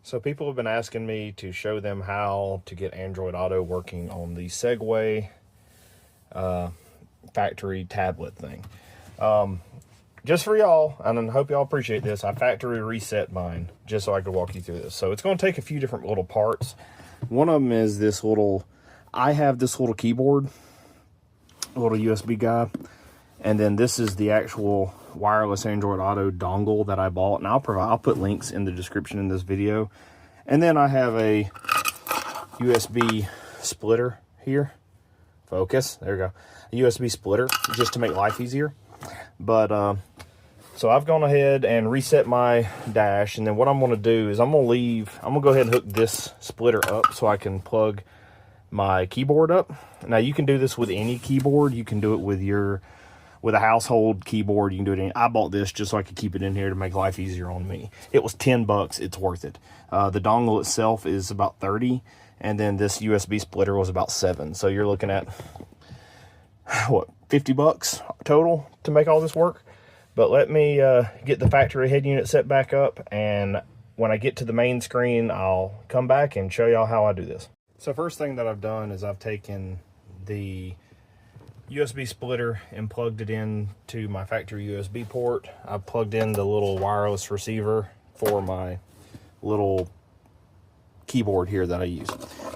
So people have been asking me to show them how to get Android Auto working on the Segway factory tablet thing. Just for y'all, and I hope y'all appreciate this, I factory reset mine just so I could walk you through this. So it's going to take a few different little parts. One of them is this little, I have this little keyboard, a little USB guy, and then this is the actual wireless Android Auto dongle that I bought, and I'll put links in the description in this video. And then I have a USB splitter here. Focus, there we go. A USB splitter just to make life easier. But so I've gone ahead and reset my dash, and then what I'm going to do is I'm going to go ahead and hook this splitter up so I can plug my keyboard up. Now you can do this with any keyboard. You can do it with a household keyboard. You can do it I bought this just so I could keep it in here to make life easier on me. It was $10. It's worth it. The dongle itself is about 30, and then this USB splitter was about 7. So you're looking at what, $50 total to make all this work. But let me get the factory head unit set back up, and when I get to the main screen, I'll come back and show y'all how I do this. So first thing that I've done is I've taken the USB splitter and plugged it in to my factory USB port. I've plugged in the little wireless receiver for my little keyboard here that I use.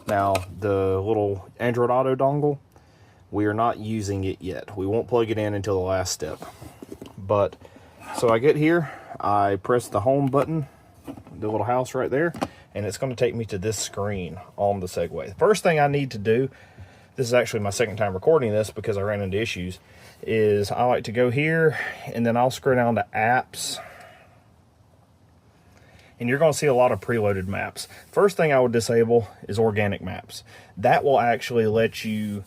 Now, the little Android Auto dongle, we are not using it yet. We won't plug it in until the last step. But, so I get here, I press the home button, the little house right there, and it's going to take me to this screen on the Segway. The first thing I need to do, this is actually my second time recording this because I ran into issues, is I like to go here, and then I'll scroll down to apps, and you're going to see a lot of preloaded maps. First thing I would disable is organic maps. That will actually let you,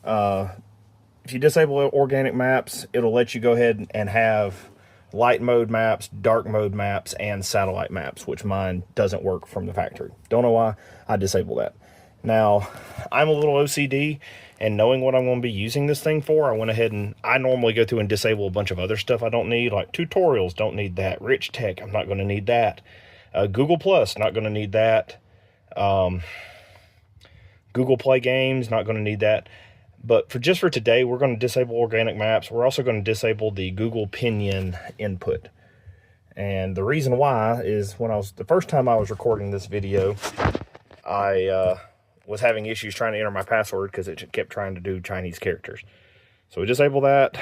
if you disable organic maps, it'll let you go ahead and have light mode maps, dark mode maps, and satellite maps, which mine doesn't work from the factory. Don't know why I disabled that. Now, I'm a little OCD, and knowing what I'm going to be using this thing for, I went ahead and I normally go through and disable a bunch of other stuff I don't need, like tutorials, don't need that. Rich tech, I'm not going to need that. Google Plus, not going to need that. Google Play Games, not going to need that. But just for today, we're going to disable organic maps. We're also going to disable the Google pinyin input. And the reason why is the first time I was recording this video, I was having issues trying to enter my password because it kept trying to do Chinese characters. So we disable that.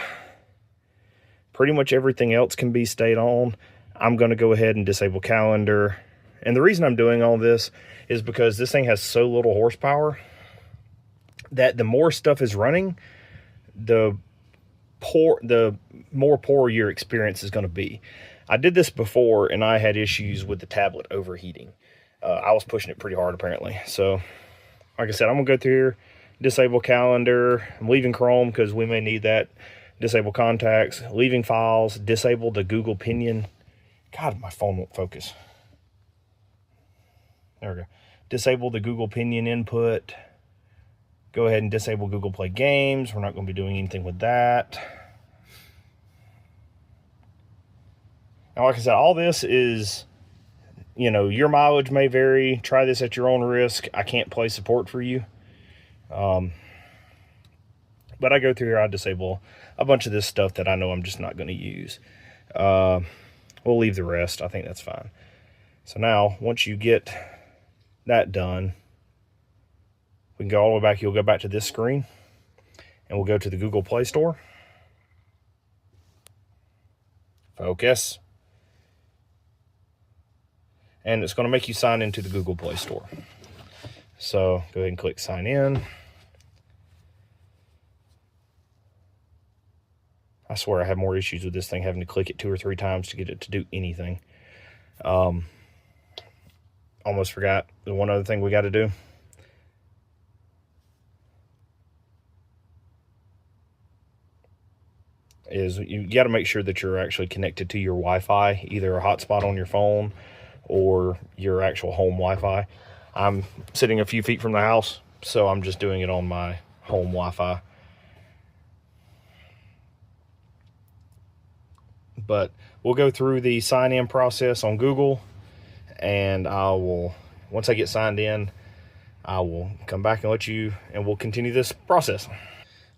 Pretty much everything else can be stayed on. I'm going to go ahead and disable calendar. And the reason I'm doing all this is because this thing has so little horsepower that the more stuff is running, the more poor your experience is going to be. I did this before, and I had issues with the tablet overheating. I was pushing it pretty hard, apparently. So, like I said, I'm going to go through here, disable calendar. I'm leaving Chrome because we may need that. Disable contacts, leaving files, disable the Google pinyin. God, my phone won't focus. There we go. Disable the Google pinyin input. Go ahead and disable Google Play Games. We're not going to be doing anything with that. Now, like I said, all this is, you know, your mileage may vary. Try this at your own risk. I can't play support for you. But I go through here, I disable a bunch of this stuff that I know I'm just not going to use. We'll leave the rest. I think that's fine. So now, once you get that done, we can go all the way back. You'll go back to this screen, and we'll go to the Google Play Store. Focus. And it's going to make you sign into the Google Play Store. So go ahead and click sign in. I swear I have more issues with this thing having to click it 2 or 3 times to get it to do anything. Almost forgot the one other thing we got to do. Is you got to make sure that you're actually connected to your Wi-Fi, either a hotspot on your phone or your actual home Wi-Fi. I'm sitting a few feet from the house, so I'm just doing it on my home Wi-Fi. But we'll go through the sign-in process on Google, and once I get signed in, I will come back and we'll continue this process.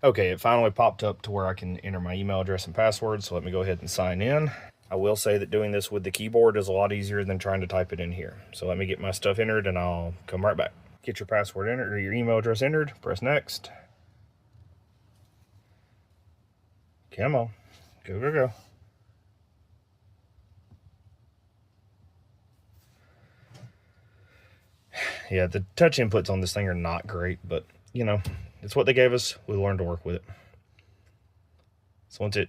Okay, it finally popped up to where I can enter my email address and password, so let me go ahead and sign in. I will say that doing this with the keyboard is a lot easier than trying to type it in here. So let me get my stuff entered and I'll come right back. Get your password entered or your email address entered, press next. Come on, go, go, go. Yeah, the touch inputs on this thing are not great, but you know, it's what they gave us. We learned to work with it. So once it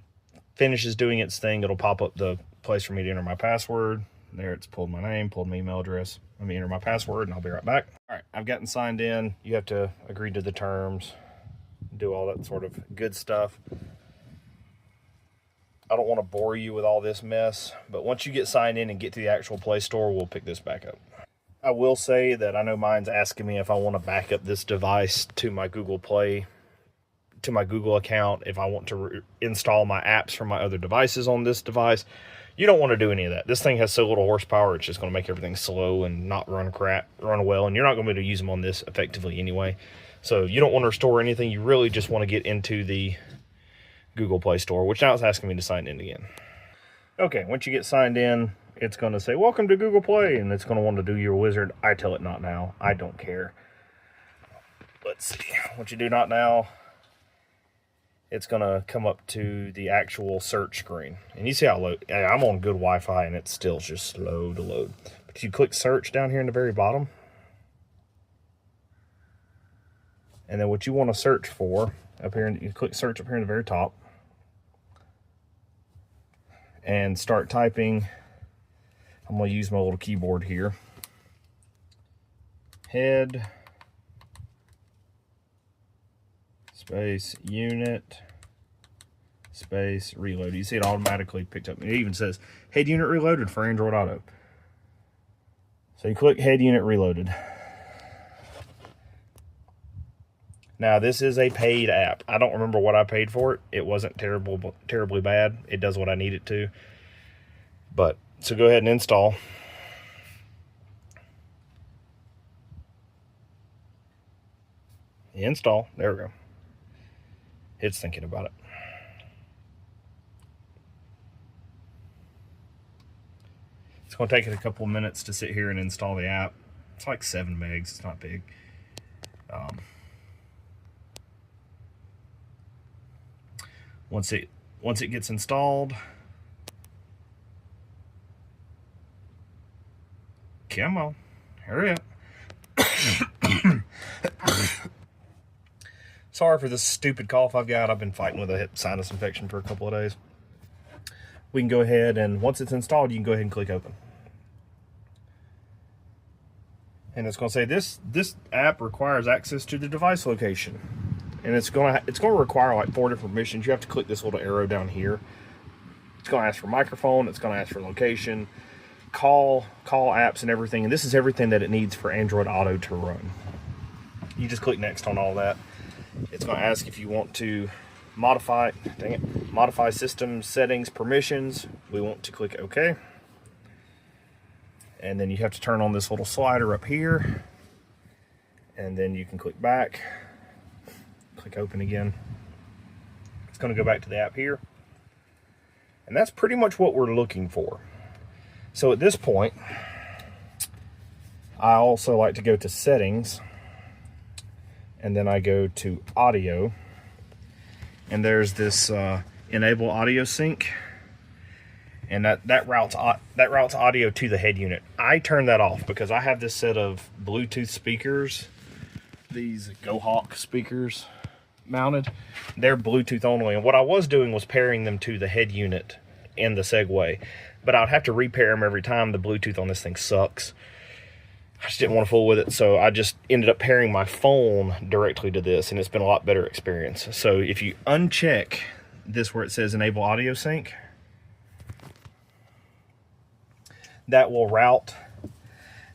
finishes doing its thing, it'll pop up the place for me to enter my password. There, it's pulled my name, pulled my email address. Let me enter my password and I'll be right back. All right, I've gotten signed in. You have to agree to the terms, do all that sort of good stuff. I don't want to bore you with all this mess, but once you get signed in and get to the actual Play Store, we'll pick this back up. I will say that I know mine's asking me if I want to back up this device to my Google Play, to my Google account, if I want to install my apps from my other devices on this device. You don't want to do any of that. This thing has so little horsepower, it's just going to make everything slow and not run well, and you're not going to be able to use them on this effectively anyway. So you don't want to restore anything. You really just want to get into the Google Play Store, which now it's asking me to sign in again. Okay, once you get signed in, it's going to say, welcome to Google Play, and it's going to want to do your wizard. I tell it not now. I don't care. Let's see. Once you do not now, it's going to come up to the actual search screen. And you see how low, I'm on good Wi-Fi, and it's still just slow to load. But you click search down here in the very bottom. And then what you want to search for, up here, you click search up here in the very top. And start typing. I'm going to use my little keyboard here. Head space unit space reload. You see it automatically picked up. It even says head unit reloaded for Android Auto. So you click head unit reloaded. Now this is a paid app. I don't remember what I paid for it. It wasn't terribly bad. It does what I need it to. But so go ahead and install. Install. There we go. It's thinking about it. It's going to take it a couple of minutes to sit here and install the app. It's like 7 megs. It's not big. Once it gets installed, come on, hurry up. Sorry for this stupid cough I've got. I've been fighting with a sinus infection for a couple of days. We can go ahead and once it's installed, you can go ahead and click open. And it's going to say this app requires access to the device location. And it's going to require like 4 different permissions. You have to click this little arrow down here. It's going to ask for microphone. It's going to ask for location, call apps and everything. And this is everything that it needs for Android Auto to run. You just click next on all that. It's going to ask if you want to modify system settings permissions. We want to click OK. And then you have to turn on this little slider up here. And then you can click back. Click open again. It's going to go back to the app here. And that's pretty much what we're looking for. So at this point, I also like to go to settings. And then I go to audio. And there's this enable audio sync. And that routes audio to the head unit. I turn that off because I have this set of Bluetooth speakers. These Go Hawk speakers mounted. They're Bluetooth only, and what I was doing was pairing them to the head unit in the Segway, but I'd have to repair them every time. The Bluetooth on this thing sucks. I just didn't want to fool with it, so I just ended up pairing my phone directly to this, and it's been a lot better experience. So if you uncheck this where it says enable audio sync, that will route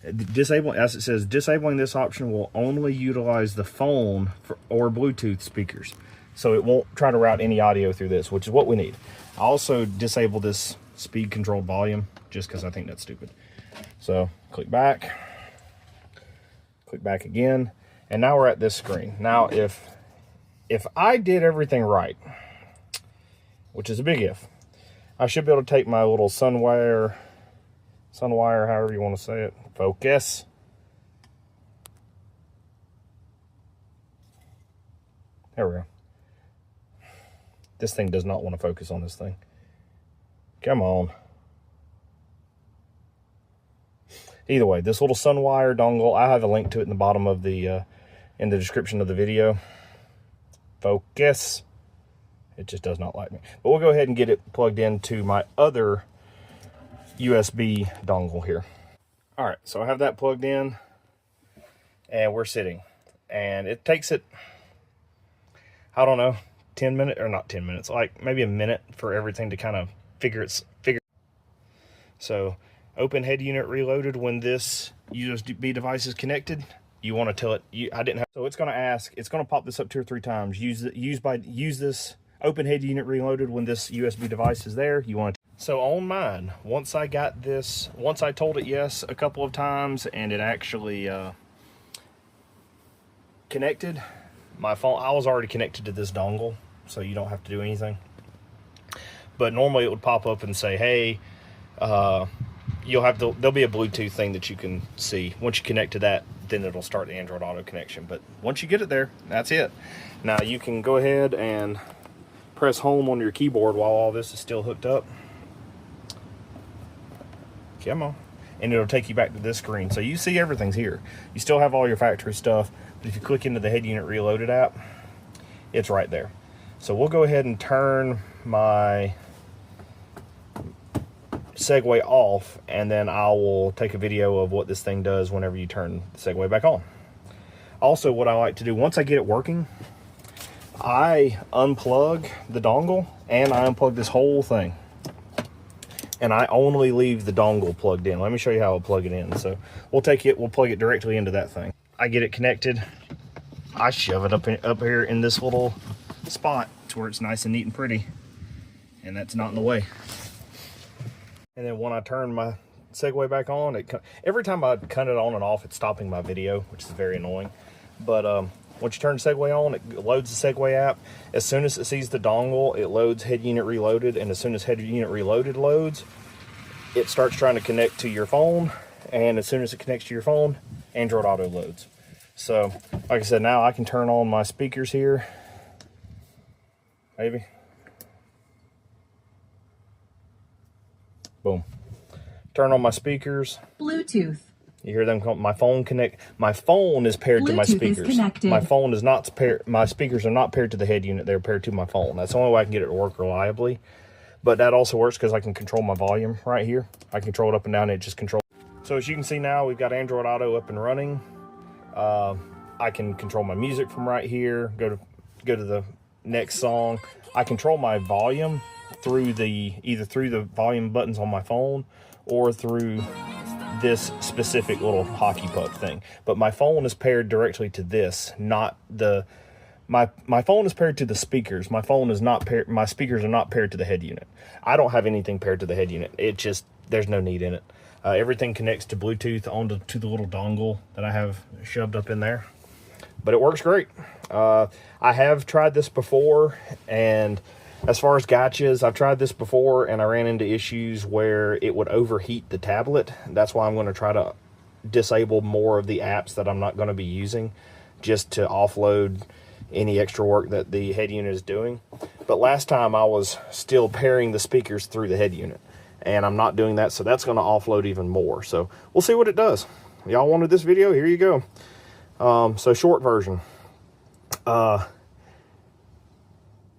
as it says, disabling this option will only utilize the phone or Bluetooth speakers. So it won't try to route any audio through this, which is what we need. I also disable this speed controlled volume just because I think that's stupid. So click back again, and now we're at this screen. Now if I did everything right, which is a big if, I should be able to take my little Sunweyer, however you want to say it, focus. There we go. This thing does not want to focus on this thing. Come on. Either way, this little Sunweyer dongle, I have a link to it in the bottom of the, in the description of the video. Focus. It just does not like me. But we'll go ahead and get it plugged into my other USB dongle here. All right, so I have that plugged in, and we're sitting. And it takes it, I don't know, 10 minutes, or not 10 minutes, like maybe a minute for everything to kind of figure. So open head unit reloaded when this USB device is connected. You want to tell it, I didn't have, so it's going to ask, it's going to pop this up 2 or 3 times. Use this open head unit reloaded when this USB device is there. You want to, so on mine, once I got this, once I told it yes a couple of times and it actually connected, my phone, I was already connected to this dongle, so you don't have to do anything. But normally it would pop up and say, hey, you'll have to, there'll be a Bluetooth thing that you can see. Once you connect to that, then it'll start the Android Auto connection. But once you get it there, that's it. Now you can go ahead and press home on your keyboard while all this is still hooked up. Come on. And it'll take you back to this screen. So you see everything's here. You still have all your factory stuff, but if you click into the Head Unit Reloaded app, it's right there. So we'll go ahead and turn my Segway off, and then I will take a video of what this thing does whenever you turn the Segway back on. Also, what I like to do, once I get it working, I unplug the dongle and I unplug this whole thing. And I only leave the dongle plugged in. Let me show you how I'll plug it in. So we'll plug it directly into that thing. I get it connected. I shove it up here in this little spot to where it's nice and neat and pretty. And that's not in the way. And then when I turn my Segway back on, every time I cut it on and off, it's stopping my video, which is very annoying. But once you turn the Segway on, it loads the Segway app. As soon as it sees the dongle, it loads Head Unit Reloaded, and as soon as Head Unit Reloaded loads, it starts trying to connect to your phone, and as soon as it connects to your phone, Android Auto loads. So, like I said, now I can turn on my speakers here. Maybe. Boom. Turn on my speakers. Bluetooth. You hear them come, my phone connect. My phone is paired to my speakers. My phone is not paired. My speakers are not paired to the head unit. They're paired to my phone. That's the only way I can get it to work reliably. But that also works because I can control my volume right here. I control it up and down. It just controls. So as you can see now, we've got Android Auto up and running. I can control my music from right here. Go to the next song. I control my volume through either through the volume buttons on my phone or through this specific little hockey puck thing. But my phone is paired directly to this, not the my phone is paired to the speakers. My phone is not paired, my speakers are not paired to the head unit. I don't have anything paired to the head unit. It just, there's no need in it. Everything connects to Bluetooth onto the little dongle that I have shoved up in there. But it works great. I have tried this before, and as far as gotchas, I've tried this before and I ran into issues where it would overheat the tablet. That's why I'm going to try to disable more of the apps that I'm not going to be using, just to offload any extra work that the head unit is doing. But last time I was still pairing the speakers through the head unit, and I'm not doing that, so that's going to offload even more. So we'll see what it does. Y'all wanted this video? Here you go. So short version.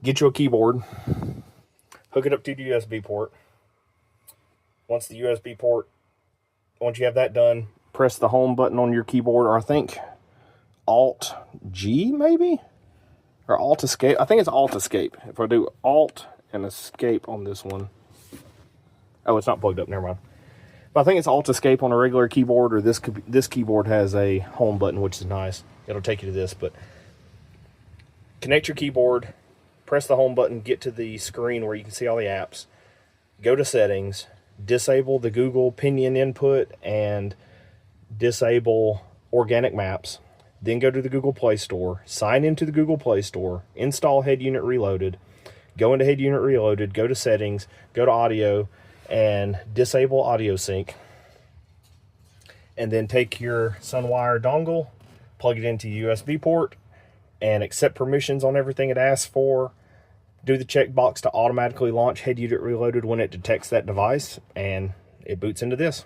Get you a keyboard, hook it up to the USB port. Once you have that done, press the home button on your keyboard, or I think Alt-G maybe? Or alt+escape. I think it's alt+escape. If I do Alt and Escape on this one. Oh, it's not plugged up, never mind. But I think it's alt+escape on a regular keyboard, or this keyboard has a home button, which is nice. It'll take you to this, but connect your keyboard, press the home button, get to the screen where you can see all the apps, go to settings, disable the Google pinyin input and disable organic maps. Then go to the Google Play Store, sign into the Google Play Store, install Headunit Reloaded, go into Headunit Reloaded, go to settings, go to audio, and disable audio sync. And then take your Sunweyer dongle, plug it into USB port, and accept permissions on everything it asks for. Do the checkbox to automatically launch Headunit Reloaded when it detects that device, and it boots into this.